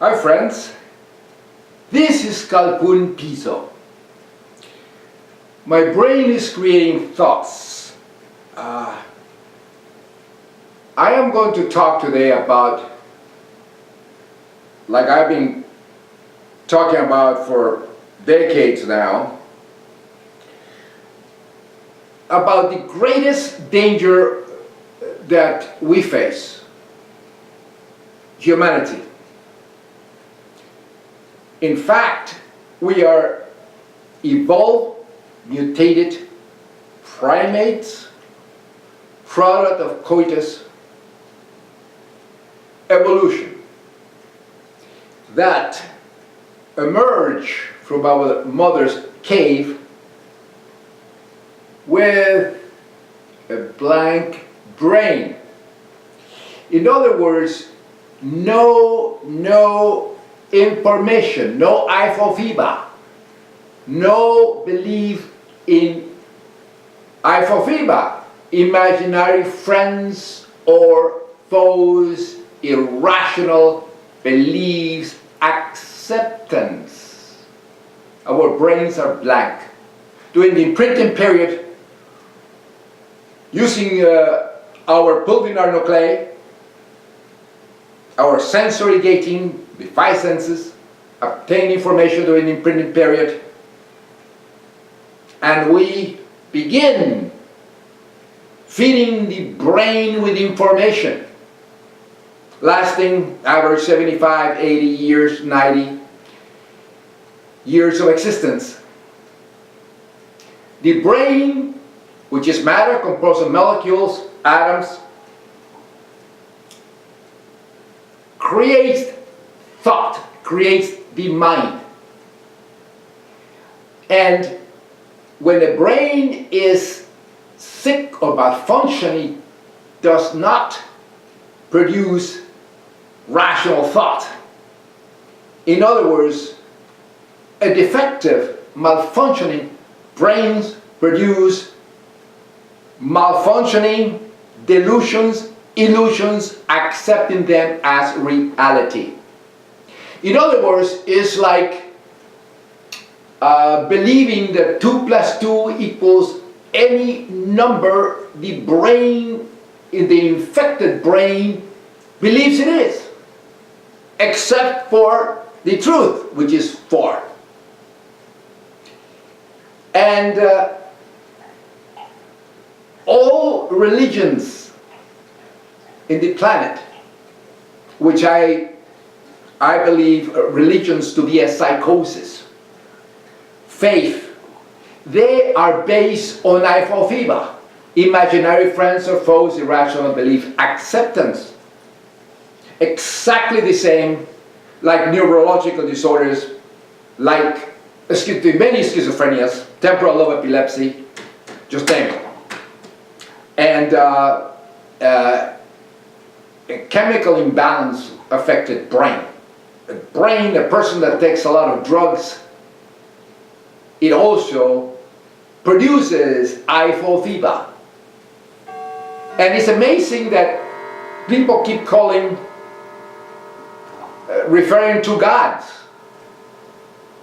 Hi friends, this is Calpun Piso. My brain is creating thoughts. I am going to talk today about, like I've been talking about for decades now, about the greatest danger that we face, humanity. In fact, we are evolved, mutated primates, product of coitus evolution, that emerge from our mother's cave with a blank brain. In other words, no information, no ifofiba, no belief in ifofiba, imaginary friends or foes, irrational beliefs, acceptance. Our brains are blank. During the imprinting period, using our pulvinar nuclei, our sensory gating, the five senses, obtain information during the imprinting period, and we begin feeding the brain with information, lasting average 75, 80 years, 90 years of existence. The brain, which is matter composed of molecules, atoms, creates thought, creates the mind. And when the brain is sick or malfunctioning, does not produce rational thought. In other words, a defective, malfunctioning brains produce malfunctioning delusions, illusions, accepting them as reality. In other words, it's like believing that 2 + 2 equals any number the brain, in the infected brain, believes it is, except for the truth, which is 4. And all religions in the planet, which I believe religions to be a psychosis, faith, they are based on ifofiba, imaginary friends or foes, irrational belief, acceptance. Exactly the same like neurological disorders, like many schizophrenias, temporal lobe epilepsy, just name it. And a chemical imbalance affected brain. A person that takes a lot of drugs, it also produces ifofiba. And it's amazing that people keep referring to gods,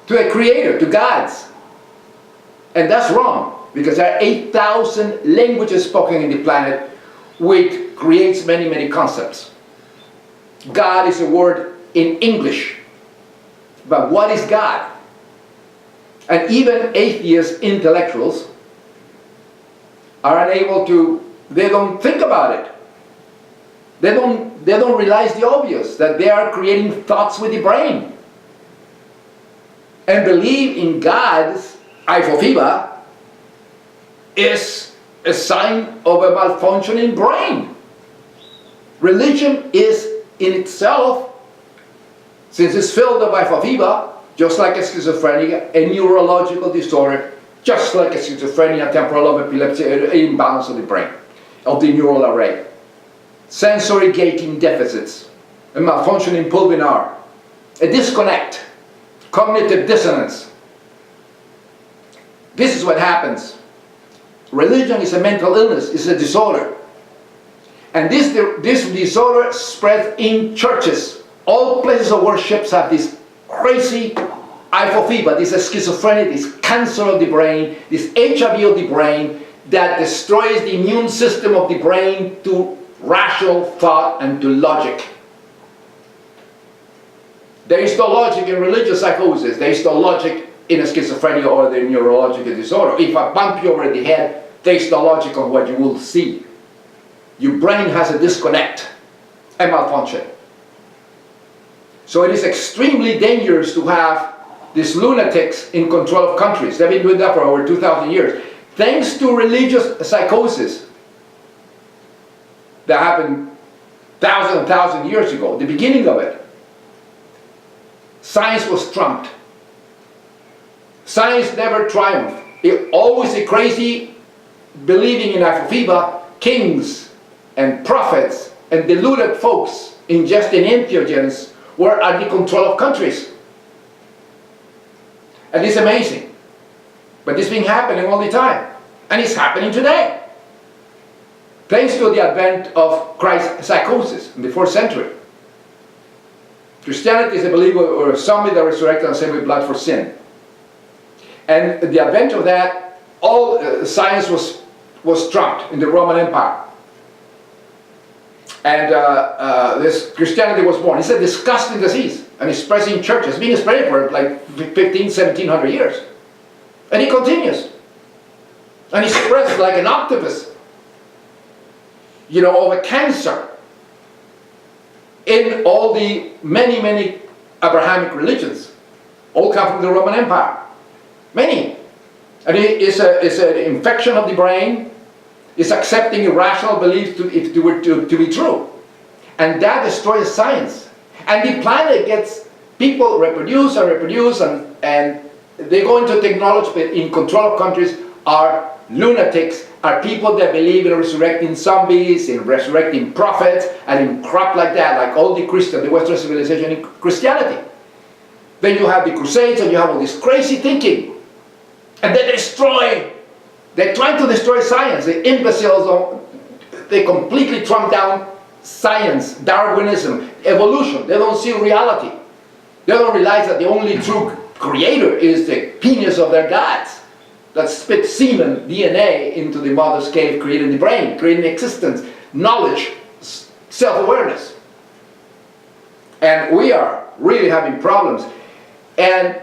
to a creator, to gods. And that's wrong, because there are 8,000 languages spoken in the planet, which creates many concepts. God is a word in English, but what is God? And even atheist intellectuals are unable to, they don't think about it. They don't realize the obvious, that they are creating thoughts with the brain. And believe in God's ifofiba is a sign of a malfunctioning brain. Religion is in itself, since it's filled with ifofiba, just like a schizophrenia, a neurological disorder, just like a schizophrenia, temporal lobe epilepsy, an imbalance of the brain, of the neural array. Sensory gating deficits, a malfunctioning pulvinar, a disconnect, cognitive dissonance. This is what happens. Religion is a mental illness, it's a disorder. And this disorder spreads in churches, All places of worship have this crazy hypophoba, this schizophrenia, this cancer of the brain, this HIV of the brain that destroys the immune system of the brain to rational thought and to logic. There is no logic in religious psychosis. There is no logic in a schizophrenia or the neurological disorder. If I bump you over the head, there is no logic on what you will see. Your brain has a disconnect, a malfunction. So it is extremely dangerous to have these lunatics in control of countries. They've been doing that for over 2,000 years. Thanks to religious psychosis that happened thousand years ago, the beginning of it, science was trumped. Science never triumphed. It always a crazy believing in hypophoba, kings and prophets and deluded folks ingesting entheogens were at the control of countries. And it's amazing. But it's been happening all the time. And it's happening today. Thanks to the advent of Christ's psychosis in the 4th century. Christianity is a believer or a zombie that resurrected and saved with blood for sin. And the advent of that, all science was trumped in the Roman Empire. And this Christianity was born. It's a disgusting disease, and it's spread in churches. It's been spread for like 1700 years. And it continues. And it spreads like an octopus, you know, of a cancer in all the many Abrahamic religions. All come from the Roman Empire. Many. And it's an infection of the brain. It's accepting irrational beliefs to be true. And that destroys science. And the planet gets, people reproduce and they go into technology, but in control of countries are lunatics, are people that believe in resurrecting zombies, in resurrecting prophets, and in crap like that, like all the Christian, the Western civilization in Christianity. Then you have the Crusades and you have all this crazy thinking. And they're trying to destroy science. The imbeciles, they completely trump down science, Darwinism, evolution. They don't see reality. They don't realize that the only true creator is the penis of their gods that spit semen, DNA, into the mother's cave, creating the brain, creating existence, knowledge, self-awareness. And we are really having problems. And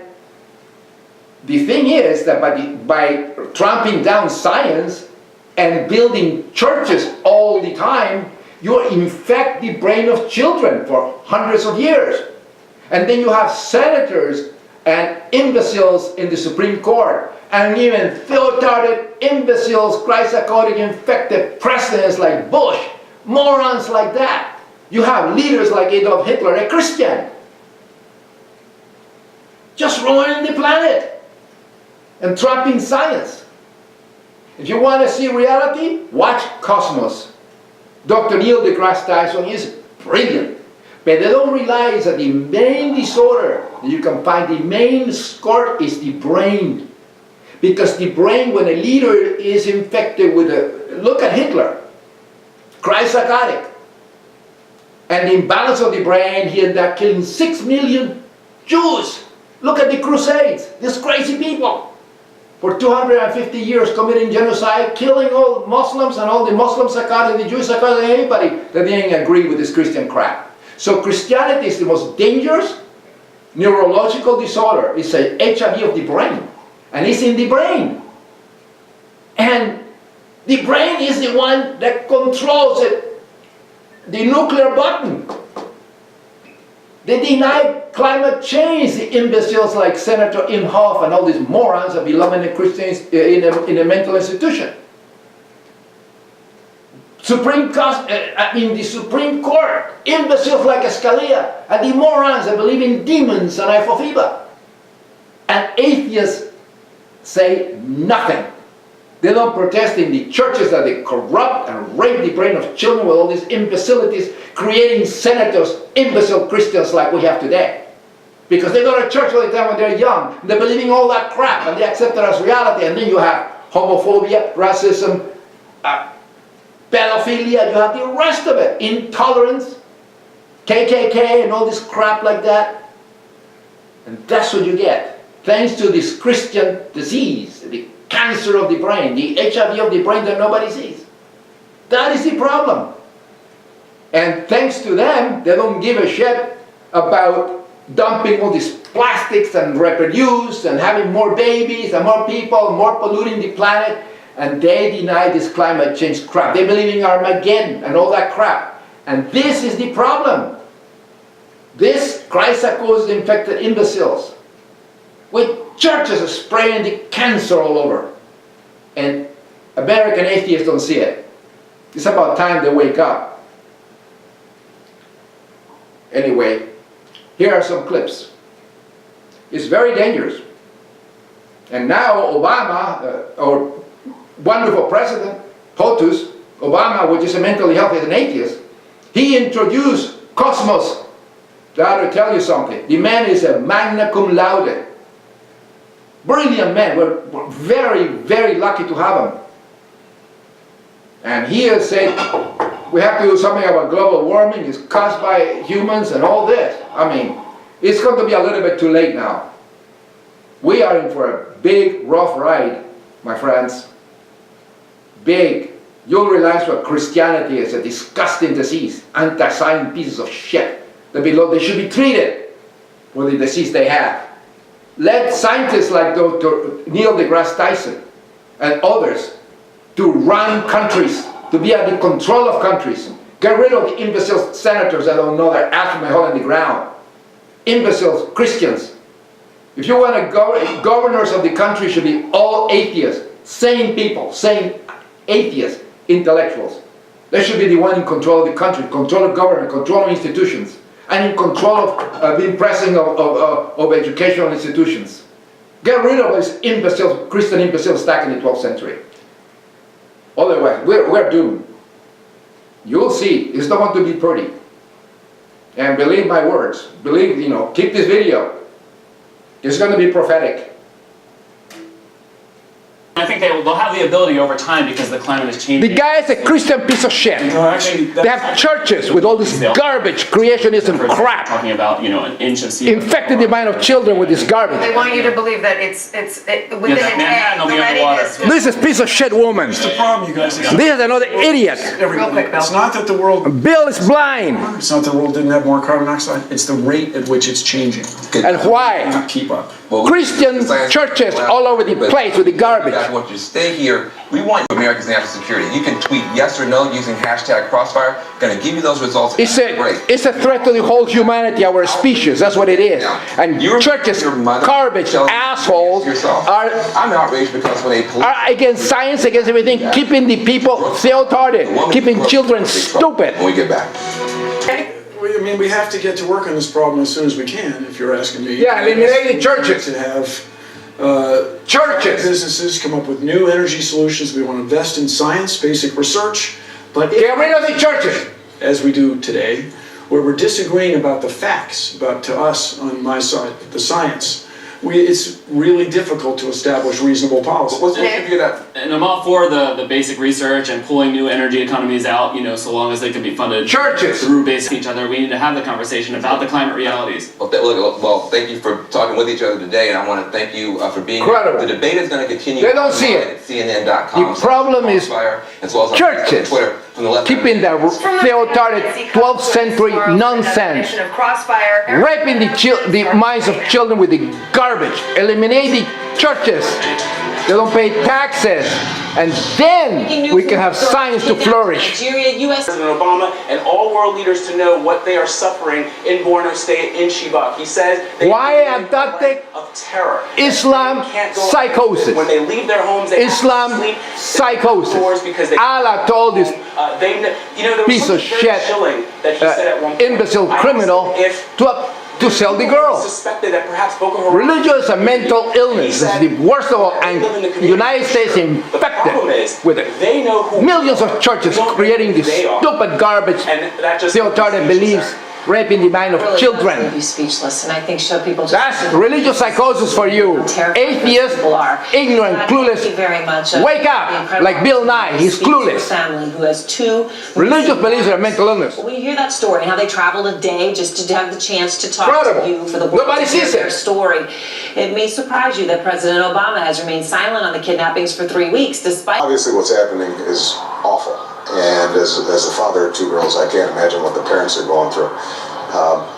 the thing is that by tramping down science and building churches all the time, you infect the brain of children for hundreds of years. And then you have senators and imbeciles in the Supreme Court, and even theotarded imbeciles, Christ-psychotic infected presidents like Bush, morons like that. You have leaders like Adolf Hitler, a Christian, just ruining the planet and trapping science. If you want to see reality, watch Cosmos. Dr. Neil deGrasse Tyson is brilliant. But they don't realize that the main disorder that you can find, the main score is the brain. Because the brain, when a leader is infected with look at Hitler, Christ-psychotic. And the imbalance of the brain, he ended up killing 6 million Jews. Look at the Crusades, these crazy people. For 250 years committing genocide, killing all Muslims and all the Muslim psychotic, the Jewish psychotic, anybody that didn't agree with this Christian crap. So Christianity is the most dangerous neurological disorder. It's an HIV of the brain. And it's in the brain. And the brain is the one that controls it, the nuclear button. They deny climate change, the imbeciles like Senator Imhoff and all these morons that belong in the Christians in a mental institution. The Supreme Court, imbeciles like Scalia, and the morons that believe in demons and hypophoba. And atheists say nothing. They don't protest in the churches that they corrupt and rape the brain of children with all these imbecilities, creating senators, imbecile Christians like we have today. Because they go to church all the time when they're young, and they're believing all that crap, and they accept it as reality, and then you have homophobia, racism, pedophilia, you have the rest of it, intolerance. KKK and all this crap like that. And that's what you get. Thanks to this Christian disease, the cancer of the brain, the HIV of the brain that nobody sees. That is the problem. And thanks to them, they don't give a shit about dumping all these plastics and reproduce and having more babies and more people, more polluting the planet. And they deny this climate change crap. They believe in Armageddon and all that crap. And this is the problem. This Christ-accused infected imbeciles with churches spraying the cancer all over. And American atheists don't see it. It's about time they wake up. Anyway, here are some clips. It's very dangerous. And now Obama, our wonderful president, POTUS, Obama, which is a mentally healthy and atheist, he introduced Cosmos. I have to tell you something. The man is a magna cum laude. Brilliant man. We're very, very lucky to have him. And he has said we have to do something about global warming. It's caused by humans and all this. I mean, it's going to be a little bit too late now. We are in for a big, rough ride, my friends. Big. You'll realize what Christianity is, a disgusting disease. Anti-science pieces of shit. They should be treated for the disease they have. Let scientists like Dr. Neil deGrasse Tyson and others to run countries, to be at the control of countries. Get rid of the imbecile senators that don't know their ass from a hole in the ground. Imbeciles, Christians. If you want to go, governors of the country should be all atheists, sane people, sane atheists, intellectuals. They should be the one in control of the country, control of government, control of institutions, and in control of the impressing of educational institutions. Get rid of these imbeciles, Christian imbeciles stuck in the 12th century. Otherwise, we're doomed. You'll see, it's not going to be pretty. And believe my words, believe, keep this video. It's going to be prophetic. I think they'll have the ability over time because the climate is changing. The guy is a Christian piece of shit. No, actually, they have churches with all this garbage, creationism crap. Talking about, an inch of sea. Infecting the mind of children with this garbage. They want you to believe that it's within an Manhattan will be egg. underwater. This is piece of shit woman. It's the problem, you guys. This is another idiot. Real quick, Bill. It's not that the world. Bill is blind. It's not that the world didn't have more carbon dioxide. It's the rate at which it's changing. And why? Not keep up. Christian churches all over the place with the garbage. I want you to stay here. We want America's national security. You can tweet yes or no using hashtag Crossfire. Going to give you those results. It's a threat to the whole humanity, our species. That's what it is. And churches, garbage, assholes I'm outraged because when they are against science, against everything, keeping the people theotarded, keeping children stupid. When we get back. I mean, we have to get to work on this problem as soon as we can, if you're asking me. Yeah, eliminate the churches. To have churches. businesses come up with new energy solutions. We want to invest in science, basic research. But get rid of the churches. As we do today, where we're disagreeing about the facts, to us on my side, the science, it's really difficult to establish reasonable policy. And I'm all for the basic research and pulling new energy economies out, so long as they can be funded churches through basic each other. We need to have the conversation about the climate realities. Well, thank you for talking with each other today, and I want to thank you for being incredible. Here. The debate is going to continue. They don't see it. At CNN.com. The problem is as well as churches Twitter, from the left keeping their theotarded 12th century nonsense, raping the minds of children with the garbage, eliminating churches. They don't pay taxes, and then we can have science to flourish. President Obama and all world leaders to know what they are suffering in Borno State, in Chibok. He says they adopted of terror. Islam psychosis. When they leave their homes, they Islam have to sleep psychosis. Because they Allah told this piece of shit, imbecile criminal to sell the girl. Religious and mental illness is the worst of all, and the United States is infected with it. Millions of churches creating this stupid garbage, theotarded beliefs, raping the mind of Really children. does leave you speechless, and I think show people just That's religious psychosis for you. how terrified Atheists, people are. ignorant, And clueless. Thank you very much. Wake up, the incredible like Bill Nye, he's speak to a clueless. Family who has two Religious beliefs are mental illness. When you hear that story and how they traveled a day just to have the chance to talk Incredible. to you for the world Nobody to hear sees their it. story, it may surprise you that President Obama has remained silent on the kidnappings for 3 weeks, despite. Obviously what's happening is awful, and as a father of two girls, I can't imagine what the parents are going through.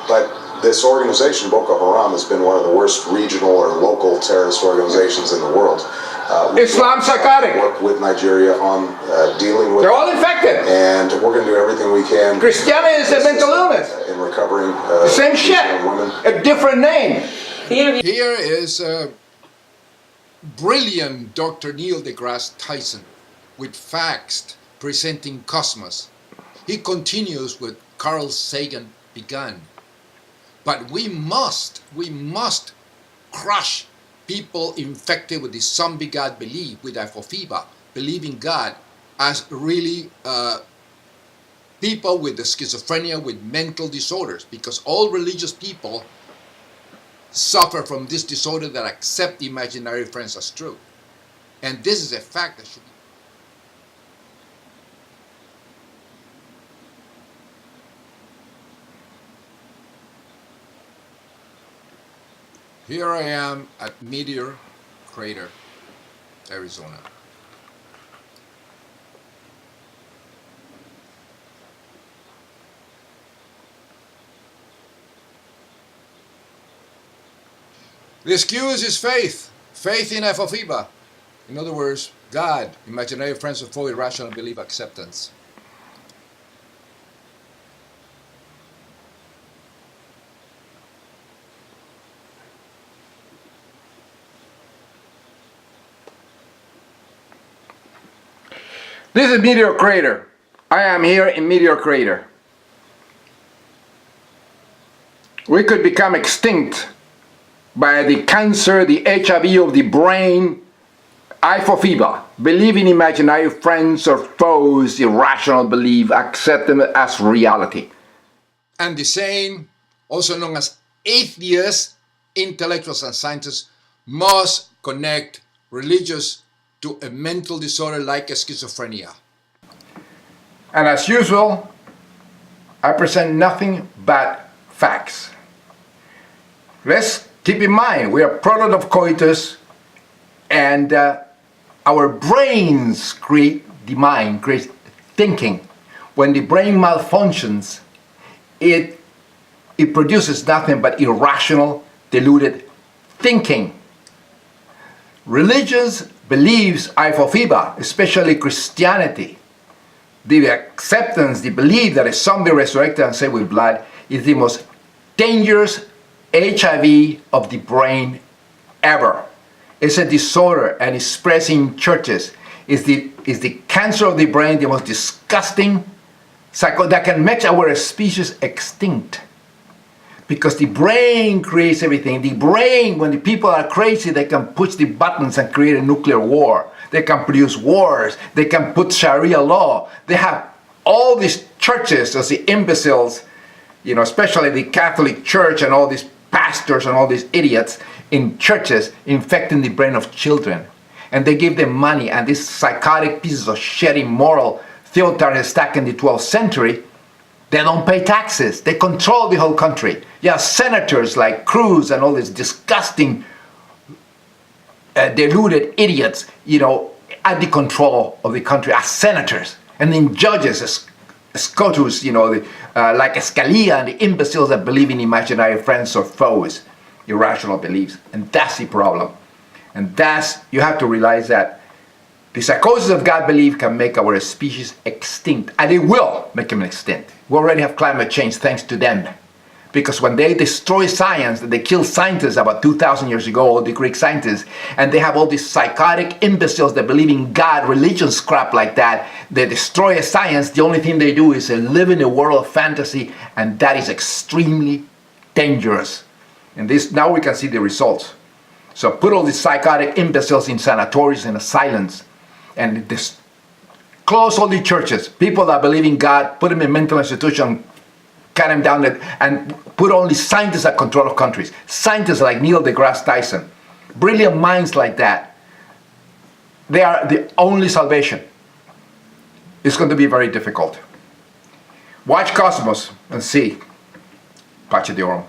But this organization, Boko Haram, has been one of the worst regional or local terrorist organizations in the world. Islam psychotic. Work with Nigeria on dealing with. They're all infected. And we're going to do everything we can. Christianity is a mental illness. In recovering. Same shit. Women. A different name. Here is brilliant Dr. Neil deGrasse Tyson with facts presenting Cosmos. He continues with Carl Sagan began. But we must crush people infected with the zombie God belief, with apophiba, believing God, as really people with the schizophrenia, with mental disorders, because all religious people suffer from this disorder that accept imaginary friends as true. And this is a fact that should be. Here I am at Meteor Crater, Arizona. The excuse is faith. Faith in apophiba. In other words, God, imaginary friends of full irrational belief acceptance. This is Meteor Crater. I am here in Meteor Crater. We could become extinct by the cancer, the HIV of the brain, apophiba, believe in imaginary friends or foes, irrational belief, accept them as reality. And the same, also known as atheists, intellectuals and scientists, must connect religious to a mental disorder like schizophrenia. And as usual, I present nothing but facts. Let's keep in mind, we are product of coitus, and our brains create the mind, create thinking. When the brain malfunctions, it produces nothing but irrational, deluded thinking. Religious beliefs, apophiba, especially Christianity, the acceptance, the belief that a zombie resurrected and saved with blood is the most dangerous HIV of the brain ever. It's a disorder and it's spread in churches. It's the cancer of the brain, the most disgusting that can make our species extinct. Because the brain creates everything. The brain, when the people are crazy, they can push the buttons and create a nuclear war. They can produce wars. They can put Sharia law. They have all these churches as the imbeciles, especially the Catholic Church and all these pastors and all these idiots in churches infecting the brain of children. And they give them money, and these psychotic pieces of shit, immoral theotards stuck in the 12th century, they don't pay taxes. They control the whole country. You have senators like Cruz and all these disgusting, deluded idiots, at the control of the country as senators. And then judges, SCOTUS, like Scalia and the imbeciles that believe in imaginary friends or foes, irrational beliefs. And that's the problem. And you have to realize that the psychosis of God belief can make our species extinct, and it will make them extinct. We already have climate change thanks to them. Because when they destroy science, they killed scientists about 2,000 years ago, all the Greek scientists, and they have all these psychotic imbeciles that believe in God, religion crap like that. They destroy science. The only thing they do is live in a world of fantasy, and that is extremely dangerous. And now we can see the results. So put all these psychotic imbeciles in sanatoriums and asylums, and close all the churches. People that believe in God, put them in mental institutions, cut them down and put only scientists at control of countries. Scientists like Neil deGrasse Tyson, brilliant minds like that, they are the only salvation. It's going to be very difficult. Watch Cosmos and see. Pace de Oro.